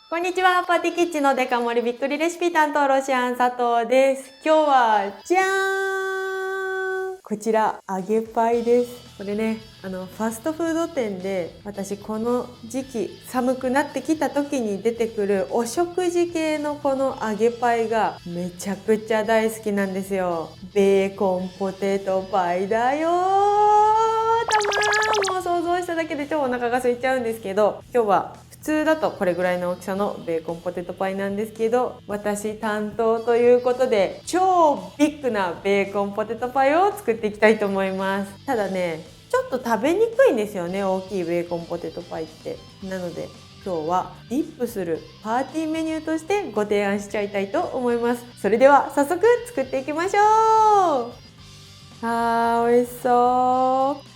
こんにちは、パーティーキッチンのデカ盛りびっくりレシピ担当ロシアン佐藤です。今日はじゃーん、こちら揚げパイです。これね、ファストフード店で私この時期寒くなってきた時に出てくるお食事系のこの揚げパイがめちゃくちゃ大好きなんですよ。ベーコンポテトパイだよー。たまらん。もう想像しただけで超お腹が空いちゃうんですけど、今日は普通だとこれぐらいの大きさのベーコンポテトパイなんですけど、私担当ということで超ビッグなベーコンポテトパイを作っていきたいと思います。ただね、ちょっと食べにくいんですよね、大きいベーコンポテトパイって。なので今日はディップするパーティーメニューとしてご提案しちゃいたいと思います。それでは早速作っていきましょう。美味しそう。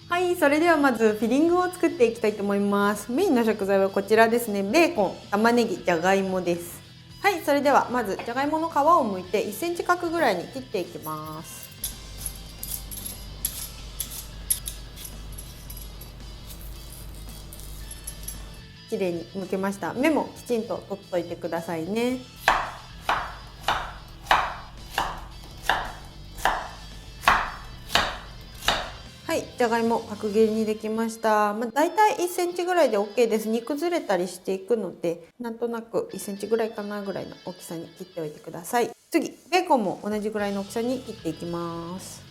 はい、それではまずフィリングを作っていきたいと思います。メインの食材はこちらですね。ベーコン、玉ねぎ、じゃがいもです。はい、それではまずじゃがいもの皮を剥いて1センチ角ぐらいに切っていきます。綺麗に剥けました。芽もきちんと取っといてくださいね。はい、じゃがいも角切りにできました。だいたい1センチぐらいで OK です。煮崩れたりしていくので、なんとなく1センチぐらいかなぐらいの大きさに切っておいてください。次、ベーコンも同じぐらいの大きさに切っていきます。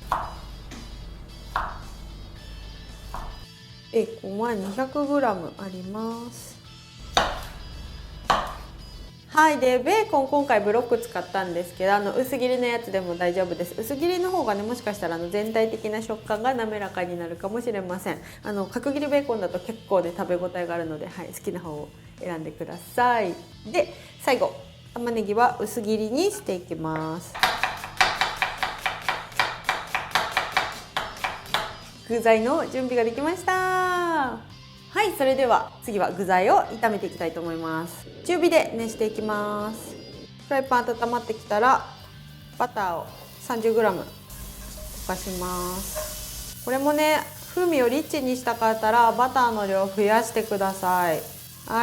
ベーコンは 200g あります。はい、でベーコン今回ブロック使ったんですけど、薄切りのやつでも大丈夫です。薄切りの方がね、もしかしたら全体的な食感が滑らかになるかもしれません。角切りベーコンだと結構ね食べ応えがあるので、はい、好きな方を選んでください。で最後、玉ねぎは薄切りにしていきます。具材の準備ができました。はい、それでは次は具材を炒めていきたいと思います。中火で熱していきます。フライパン温まってきたらバターを 30g 溶かします。これもね、風味をリッチにしたかったらバターの量を増やしてください。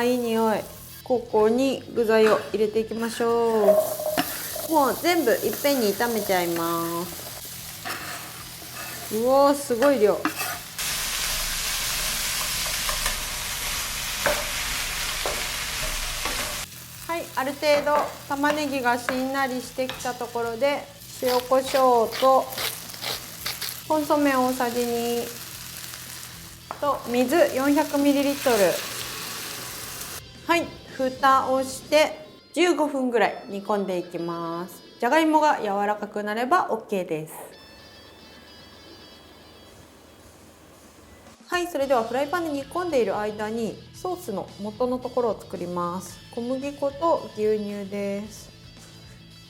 いい匂い。ここに具材を入れていきましょう。もう全部いっぺんに炒めちゃいます。うおー、すごい量。はい、ある程度玉ねぎがしんなりしてきたところで塩コショウとコンソメ大さじ2と水 400ml。 はい、蓋をして15分ぐらい煮込んでいきます。じゃがいもが柔らかくなれば OK です。はい、それではフライパンで煮込んでいる間にソースの元のところを作ります。小麦粉と牛乳です。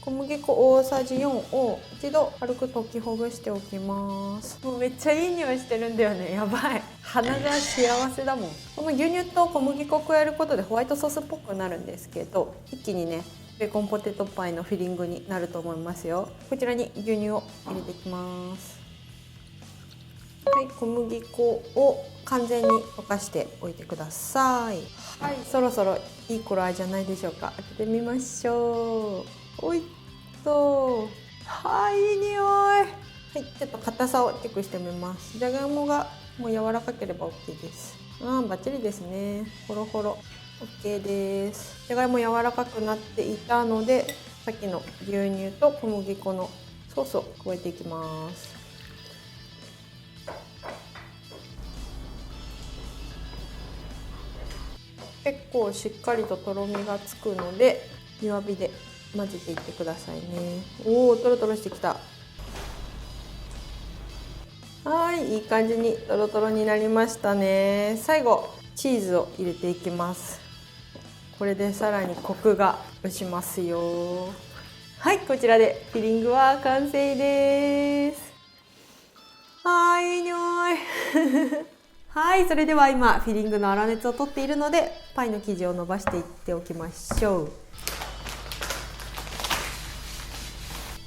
小麦粉大さじ4を一度軽く溶きほぐしておきます。もうめっちゃいい匂いしてるんだよね。やばい、鼻が幸せだもん。この牛乳と小麦粉を加えることでホワイトソースっぽくなるんですけど、一気にねベーコンポテトパイのフィリングになると思いますよ。こちらに牛乳を入れていきます。はい、小麦粉を完全に溶かしておいてください。はい、そろそろいい頃合いじゃないでしょうか。開けてみましょう。おいっと、いい匂い。はい、ちょっと硬さをチェックしてみます。じゃがいもがもう柔らかければ OK です。バッチリですね。ほろほろ OK です。じゃがいも柔らかくなっていたので、さっきの牛乳と小麦粉のソースを加えていきます。結構しっかりととろみがつくので弱火で混ぜていってくださいね。おお、トロトロしてきた。いい感じにトロトロになりましたね。最後チーズを入れていきます。これでさらにコクが増しますよ。はい、こちらでフィリングは完成です。いい匂いはい、それでは今フィリングの粗熱を取っているのでパイの生地を伸ばしていっておきましょう。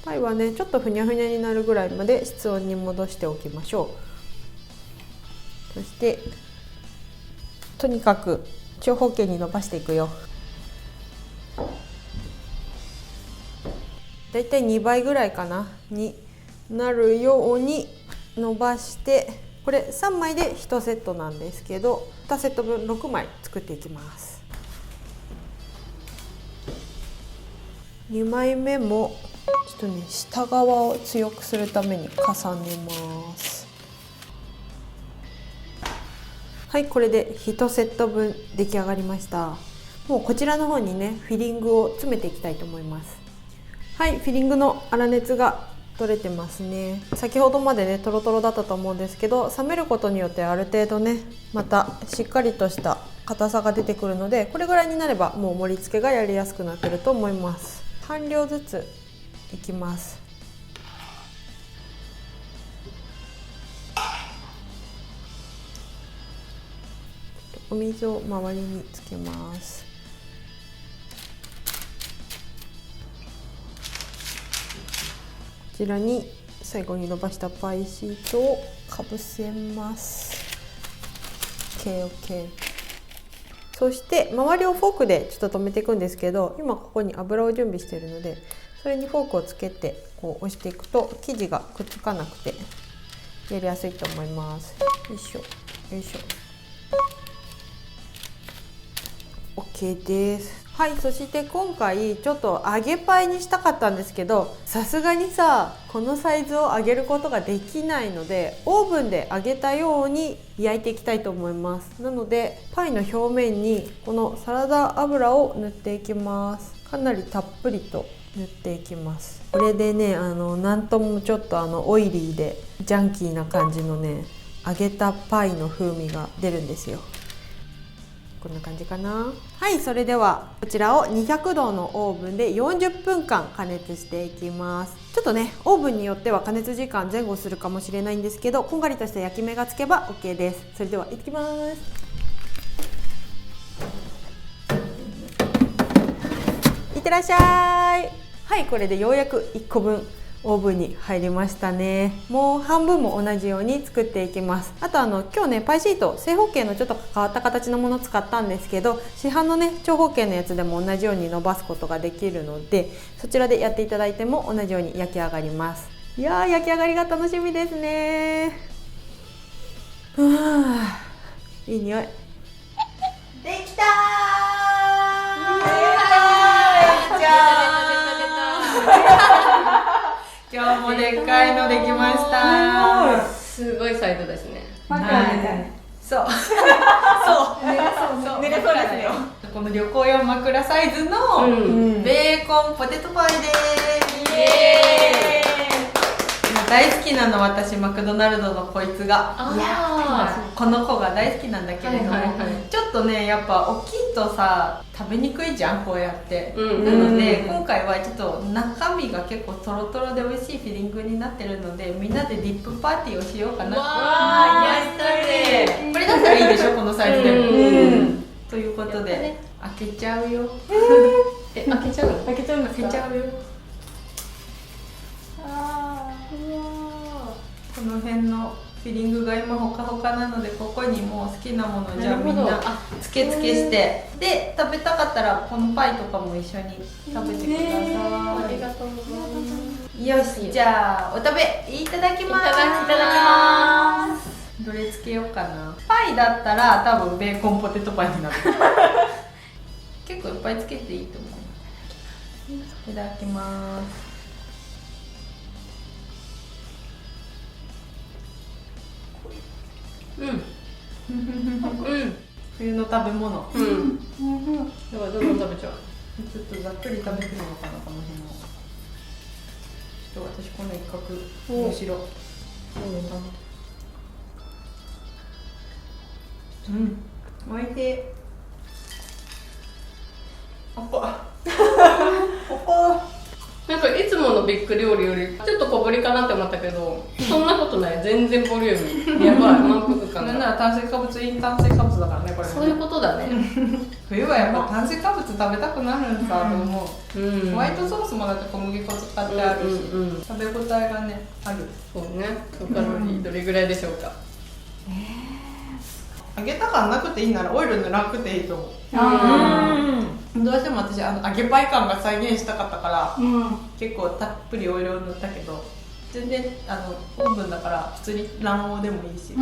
パイはねちょっとふにゃふにゃになるぐらいまで室温に戻しておきましょう。そしてとにかく長方形に伸ばしていくよ。だいたい2倍ぐらいかなになるように伸ばして、これ3枚で1セットなんですけど2セット分6枚作っていきます。2枚目もちょっとね下側を強くするために重ねます。はい、これで1セット分出来上がりました。もうこちらの方にねフィリングを詰めていきたいと思います。はい、フィリングの粗熱が取れてますね。先ほどまでねトロトロだったと思うんですけど、冷めることによってある程度ねまたしっかりとした硬さが出てくるので、これぐらいになればもう盛り付けがやりやすくなってると思います。半量ずついきます。お水を周りにつけます。こちらに最後に伸ばしたパイシートをかぶせます。 OKOK。 そして周りをフォークでちょっと留めていくんですけど、今ここに油を準備しているのでそれにフォークをつけてこう押していくと生地がくっつかなくてやりやすいと思います。よいしょよいしょ。 OK です。はい、そして今回ちょっと揚げパイにしたかったんですけど、さすがにさこのサイズを揚げることができないのでオーブンで揚げたように焼いていきたいと思います。なのでパイの表面にこのサラダ油を塗っていきます。かなりたっぷりと塗っていきます。これでねなんともちょっとオイリーでジャンキーな感じのね揚げたパイの風味が出るんですよ。こんな感じかな。はい、それではこちらを200度のオーブンで40分間加熱していきます。ちょっとねオーブンによっては加熱時間前後するかもしれないんですけど、こんがりとした焼き目がつけば OK です。それではいきます。いってらっしゃい。はい、これでようやく1個分オーブンに入りましたね。もう半分も同じように作っていきます。あと今日ねパイシート正方形のちょっと変わった形のものを使ったんですけど、市販のね長方形のやつでも同じように伸ばすことができるので、そちらでやっていただいても同じように焼き上がります。いやー焼き上がりが楽しみですね。いい匂い。できたー。じゃーん。今日もでっかいのできました。すごいサイズですね。そう。そう。寝れそうですね。この旅行用枕サイズのベーコンポテトパイです。イエーイ。大好きなの私マクドナルドのこいつが。この子が大好きなんだけれども、ちょっとねやっぱ大きいとさ食べにくいじゃんこうやって、なので今回はちょっと中身が結構トロトロで美味しいフィリングになってるので、みんなでディップパーティーをしようかな。やったね。これだったらいいでしょこのサイズでも。ということで開けちゃうよ。開けちゃうの？開けちゃうよ。この辺のフィリングが今ほかほかなので、ここにもう好きなものをじゃあみんなつけつけして、で食べたかったらこのパイとかも一緒に食べてください。ありがとうございます。よし、じゃあお食べいただきます。いただきます。どれつけようかな。パイだったら多分ベーコンポテトパイになる。結構いっぱいつけていいと思う。いただきます。冬の食べ物。だからどんどん食べちゃう。ちょっとざっくり食べてみようかなこの辺を。ちょっと私この一角後ろ。おいしい。なんかいつものビッグ料理よりちょっと小ぶりかなって思ったけど、そんなことない。全然ボリュームやばい。満腹感がなんなら炭水化物イン炭水化物だからねこれね。そういうことだね。冬はやっぱ炭水化物食べたくなるんさと思う、うん。ホワイトソースもだって小麦粉使ってあるし、うんうんうん食べ応えがねある。そうね。カロリーどれぐらいでしょうか。揚げた感なくていいならオイル塗らなくていいと思う。どうしても私揚げパイ感が再現したかったから、結構たっぷりオイルを塗ったけど、全然オーブンだから普通に卵黄でもいいし、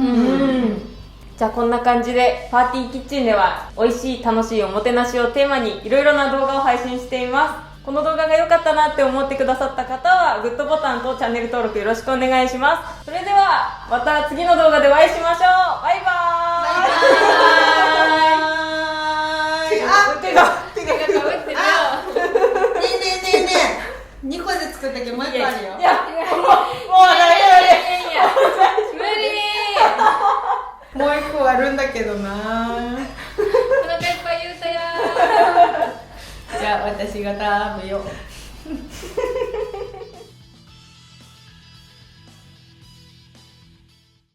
じゃあこんな感じでパーティーキッチンでは美味しい楽しいおもてなしをテーマにいろいろな動画を配信しています。この動画が良かったなって思ってくださった方はグッドボタンとチャンネル登録よろしくお願いします。それではまた次の動画でお会いしましょう。バイバーイ。手が手がかぶってるよ。ねえ2個で作ったけどもう1個あるよ。いやもういやいや無理。もう1個あるんだけどな。お腹いっぱい言うたや。じゃあ私が食べよう。